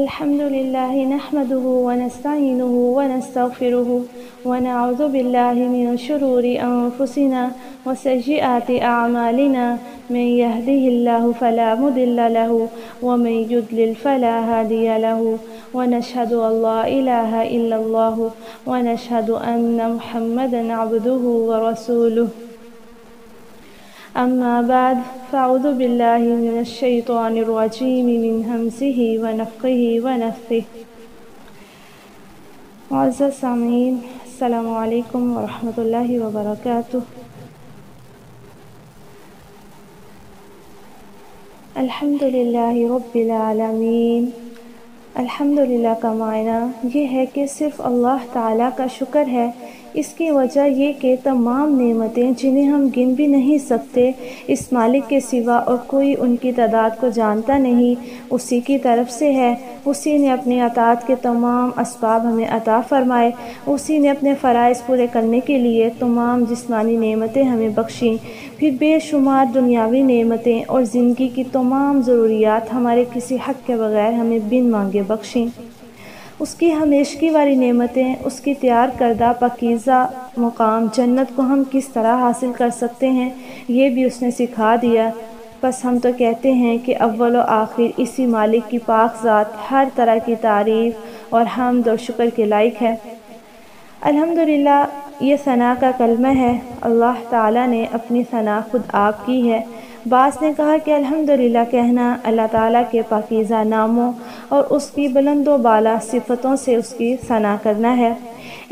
الحمد لله نحمده ونستعينه ونستغفره ونعوذ بالله من شرور أنفسنا وسيئات أعمالنا من يهده الله فلا مضل له ومن يضلل فلا هادي له ونشهد أن لا إله إلا الله ونشهد أن محمدا عبده ورسوله أما بعد فأعوذ بالله من الشيطان الرجيم من همزه ونفخه ونفثه. معزز سامعین، السلام علیکم ورحمۃ اللہ وبرکاتہ۔ الحمد للہ رب العالمین۔ الحمدللہ کا معنی یہ ہے کہ صرف اللہ تعالیٰ کا شکر ہے۔ اس کی وجہ یہ کہ تمام نعمتیں جنہیں ہم گن بھی نہیں سکتے، اس مالک کے سوا اور کوئی ان کی تعداد کو جانتا نہیں، اسی کی طرف سے ہے۔ اسی نے اپنی اطاعت کے تمام اسباب ہمیں عطا فرمائے، اسی نے اپنے فرائض پورے کرنے کے لیے تمام جسمانی نعمتیں ہمیں بخشیں، پھر بے شمار دنیاوی نعمتیں اور زندگی کی تمام ضروریات ہمارے کسی حق کے بغیر ہمیں بن مانگے بخشیں۔ اس کی ہمیشگی والی نعمتیں، اس کی تیار کردہ پاکیزہ مقام جنت کو ہم کس طرح حاصل کر سکتے ہیں، یہ بھی اس نے سکھا دیا۔ بس ہم تو کہتے ہیں کہ اول و آخر اسی مالک کی پاک ذات ہر طرح کی تعریف اور حمد اور شکر کے لائق ہے۔ الحمدللہ یہ ثنا کا کلمہ ہے۔ اللہ تعالیٰ نے اپنی ثنا خود آپ کی ہے۔ بعض نے کہا کہ الحمدللہ کہنا اللہ تعالیٰ کے پاکیزہ ناموں اور اس کی بلند و بالا صفتوں سے اس کی ثنا کرنا ہے۔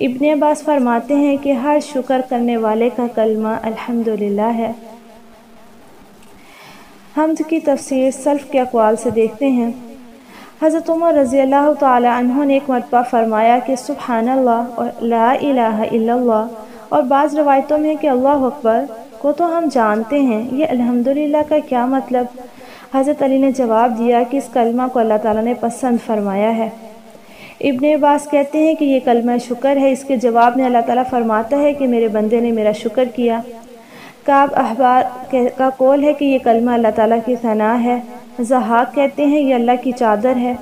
ابن عباس فرماتے ہیں کہ ہر شکر کرنے والے کا کلمہ الحمدللہ ہے۔ حمد کی تفسیر سلف کے اقوال سے دیکھتے ہیں۔ حضرت عمر رضی اللہ تعالی عنہ نے ایک مرتبہ فرمایا کہ سبحان اللہ اور لا الہ الا اللہ، اور بعض روایتوں میں کہ اللہ اکبر کو تو ہم جانتے ہیں، یہ الحمدللہ کا کیا مطلب؟ حضرت علی نے جواب دیا کہ اس کلمہ کو اللہ تعالیٰ نے پسند فرمایا ہے۔ ابن عباس کہتے ہیں کہ یہ کلمہ شکر ہے۔ اس کے جواب میں اللہ تعالیٰ فرماتا ہے کہ میرے بندے نے میرا شکر کیا۔ کعب احبار کا قول ہے کہ یہ کلمہ اللہ تعالیٰ کی ثنا ہے۔ ضحاک کہتے ہیں یہ اللہ کی چادر ہے۔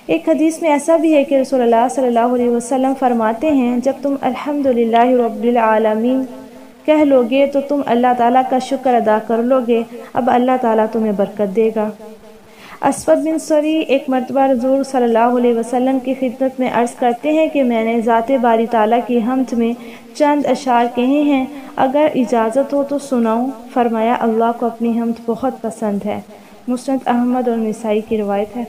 ایک حدیث میں ایسا بھی ہے کہ رسول اللہ صلی اللہ علیہ وسلم فرماتے ہیں جب تم الحمدللہ رب العالمین کہہ لوگے تو تم اللہ تعالیٰ کا شکر ادا کر لوگے، اب اللہ تعالیٰ تمہیں برکت دے گا۔ اسود بن سری ایک مرتبہ حضور صلی اللہ علیہ وسلم کی خدمت میں عرض کرتے ہیں کہ میں نے ذات باری تعالیٰ کی حمد میں چند اشعار کہے ہیں، اگر اجازت ہو تو سناؤں؟ فرمایا اللہ کو اپنی حمد بہت پسند ہے۔ مسند احمد اور نسائی کی روایت ہے۔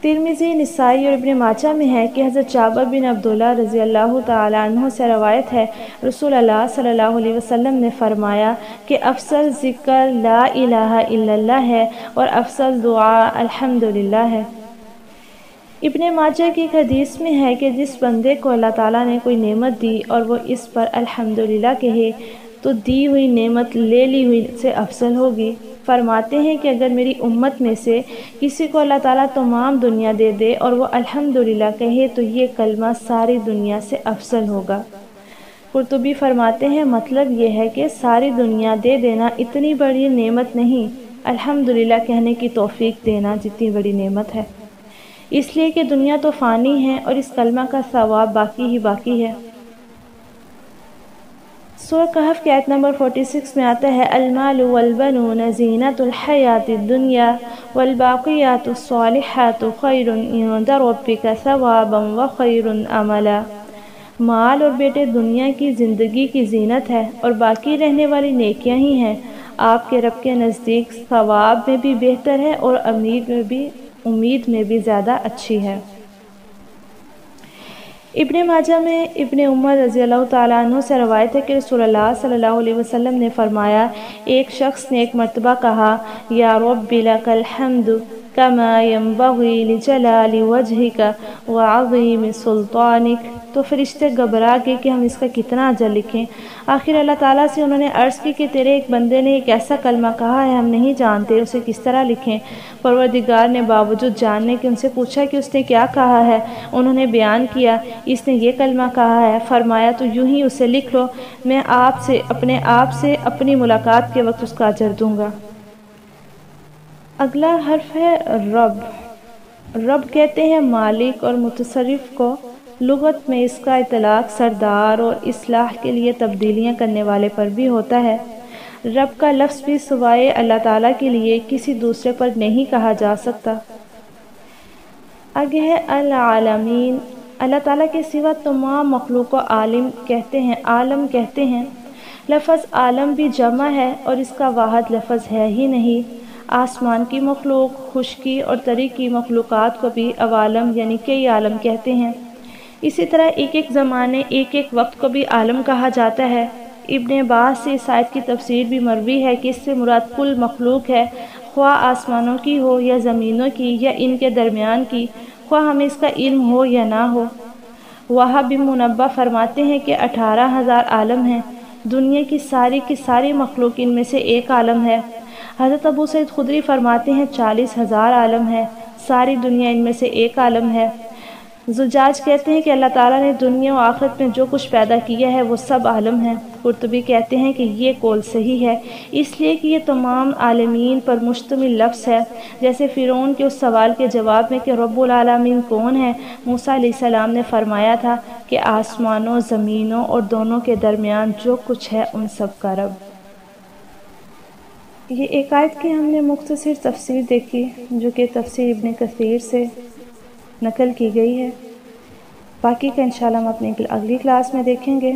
ترمذی، نسائی اور ابن ماجہ میں ہے کہ حضرت جابر بن عبداللہ رضی اللہ تعالی عنہ سے روایت ہے، رسول اللہ صلی اللہ علیہ وسلم نے فرمایا کہ افضل ذکر لا الہ الا اللہ ہے اور افضل دعا الحمدللہ ہے۔ ابن ماجہ کی ایک حدیث میں ہے کہ جس بندے کو اللہ تعالیٰ نے کوئی نعمت دی اور وہ اس پر الحمدللہ کہے تو دی ہوئی نعمت لے لی ہوئی سے افضل ہوگی۔ فرماتے ہیں کہ اگر میری امت میں سے کسی کو اللہ تعالیٰ تمام دنیا دے دے اور وہ الحمدللہ کہے تو یہ کلمہ ساری دنیا سے افضل ہوگا۔ قرطبی فرماتے ہیں مطلب یہ ہے کہ ساری دنیا دے دینا اتنی بڑی نعمت نہیں، الحمدللہ کہنے کی توفیق دینا جتنی بڑی نعمت ہے، اس لیے کہ دنیا تو فانی ہے اور اس کلمہ کا ثواب باقی ہی باقی ہے۔ سورہ کہف کی آیت نمبر 46 میں آتا ہے المال والبنون زینۃ الحیات الدنیا والباقیات الصالحات خیر عند ربک ثوابا وخیر عملا۔ مال اور بیٹے دنیا کی زندگی کی زینت ہے اور باقی رہنے والی نیکیاں ہی ہیں، آپ کے رب کے نزدیک ثواب میں بھی بہتر ہے اور امید میں بھی زیادہ اچھی ہے۔ ابن ماجہ میں ابن عمر رضی اللہ تعالیٰ عنہ سے روایت ہے کہ رسول اللہ صلی اللہ علیہ وسلم نے فرمایا ایک شخص نے ایک مرتبہ کہا یا رب لک الحمد کما ينبغی لجلال وجہک وعظیم سلطانک۔ تو فرشتے گھبرا گئے کہ ہم اس کا کتنا اجر لکھیں۔ آخر اللہ تعالیٰ سے انہوں نے عرض کی کہ تیرے ایک بندے نے ایک ایسا کلمہ کہا ہے، ہم نہیں جانتے اسے کس طرح لکھیں۔ پروردگار نے باوجود جاننے کے ان سے پوچھا کہ اس نے کیا کہا ہے۔ انہوں نے بیان کیا اس نے یہ کلمہ کہا ہے۔ فرمایا تو یوں ہی اسے لکھ لو، میں اپنے آپ سے اپنی ملاقات کے وقت اس کا اجر دوں گا۔ اگلا حرف ہے رب۔ رب کہتے ہیں مالک اور متصرف کو۔ لغت میں اس کا اطلاق سردار اور اصلاح کے لیے تبدیلیاں کرنے والے پر بھی ہوتا ہے۔ رب کا لفظ بھی سوائے اللہ تعالیٰ کے لیے کسی دوسرے پر نہیں کہا جا سکتا۔ آگے ہے العالمین۔ اللہ تعالیٰ کے سوا تمام مخلوق کو عالم کہتے ہیں۔ لفظ عالم بھی جمع ہے اور اس کا واحد لفظ ہے ہی نہیں۔ آسمان کی مخلوق، خشکی اور تری کی مخلوقات کو بھی عوالم یعنی کئی عالم کہتے ہیں۔ اسی طرح ایک ایک زمانے، ایک ایک وقت کو بھی عالم کہا جاتا ہے۔ ابن عباس سے اس آیت کی تفسیر بھی مروی ہے کہ اس سے مراد کل مخلوق ہے، خواہ آسمانوں کی ہو یا زمینوں کی یا ان کے درمیان کی، خواہ ہمیں اس کا علم ہو یا نہ ہو۔ وہاب بن منبہ فرماتے ہیں کہ 18,000 عالم ہیں۔ دنیا کی ساری مخلوق ان میں سے ایک عالم ہے۔ حضرت ابو سعید خدری فرماتے ہیں 40,000 عالم ہے، ساری دنیا ان میں سے ایک عالم ہے۔ زجاج کہتے ہیں کہ اللہ تعالیٰ نے دنیا و آخرت میں جو کچھ پیدا کیا ہے وہ سب عالم ہیں۔ قرطبی کہتے ہیں کہ یہ قول صحیح ہے، اس لیے کہ یہ تمام عالمین پر مشتمل لفظ ہے۔ جیسے فرعون کے اس سوال کے جواب میں کہ رب العالمین کون ہے، موسیٰ علیہ السلام نے فرمایا تھا کہ آسمانوں، زمینوں اور دونوں کے درمیان جو کچھ ہے ان سب کا رب۔ یہ ایک آیت کی ہم نے مختصر تفسیر دیکھی جو کہ تفسیر ابن کثیر سے نقل کی گئی ہے۔ باقی کا انشاءاللہ ہم اپنی اگلی کلاس میں دیکھیں گے۔